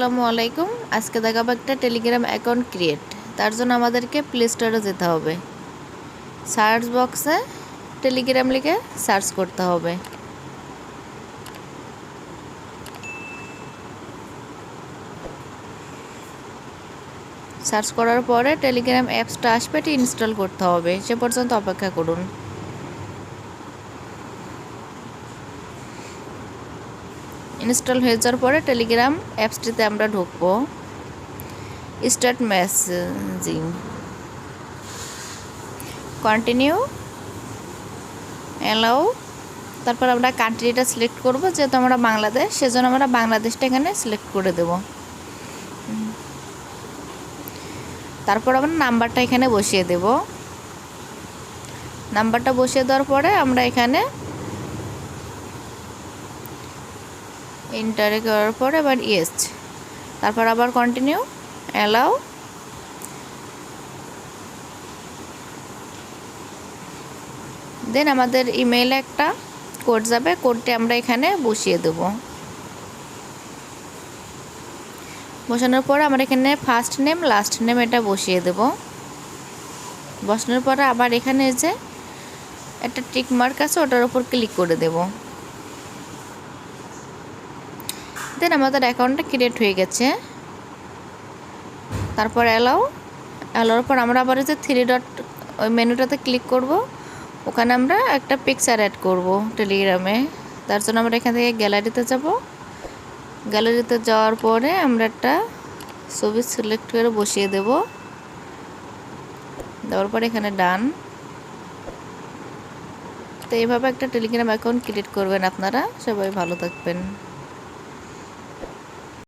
আসসালামু আলাইকুম। আজকে দেখাবো একটা টেলিগ্রাম অ্যাকাউন্ট ক্রিয়েট। তার জন্য আমাদেরকে প্লে স্টোরে যেতে হবে। সার্চ বক্সে টেলিগ্রাম লিখে সার্চ করতে হবে। সার্চ করার পরে টেলিগ্রাম অ্যাপসটা আসবে, এটি ইনস্টল করতে হবে। সে পর্যন্ত অপেক্ষা করুন। ইনস্টল হয়ে যাওয়ার পরে টেলিগ্রাম অ্যাপসটিতে আমরা ঢুকবো। Start messaging, continue, allow. তারপর আমরা কান্ট্রিটা সিলেক্ট করব, যেহেতু আমরা বাংলাদেশ, সেজন্য আমরা বাংলাদেশটা এখানে সিলেক্ট করে দেব। তারপর আমরা নাম্বারটা এখানে বসিয়ে দেব। নাম্বারটা বসিয়ে দেওয়ার পরে আমরা এখানে এন্টারে করার পরে আবার ইয়েস, তারপর আবার কন্টিনিউ, অ্যালাউ। দেন আমাদের ইমেইলে একটা কোড যাবে, কোডটি আমরা এখানে বসিয়ে দেব। বসানোর পরে আমরা এখানে ফার্স্ট নেম লাস্ট নেম এটা বসিয়ে দেব। বসানোর পরে আবার এখানে যে একটা টিক মার্ক আছে ওটার উপর ক্লিক করে দেব। দেন আমাদের অ্যাকাউন্টটা ক্রিয়েট হয়ে গেছে। তারপর অ্যালাউর পর আমরা আবার যে থ্রি ডট ওই মেনুটাতে ক্লিক করব। ওখানে আমরা একটা পিকচার অ্যাড করব টেলিগ্রামে। তার জন্য আমরা এখান থেকে গ্যালারিতে যাব। গ্যালারিতে যাওয়ার পরে আমরা একটা ছবি সিলেক্ট করে বসিয়ে দেব। দেওয়ার পরে এখানে ডান। তো এইভাবে একটা টেলিগ্রাম অ্যাকাউন্ট ক্রিয়েট করবেন আপনারা। সবাই ভালো থাকবেন।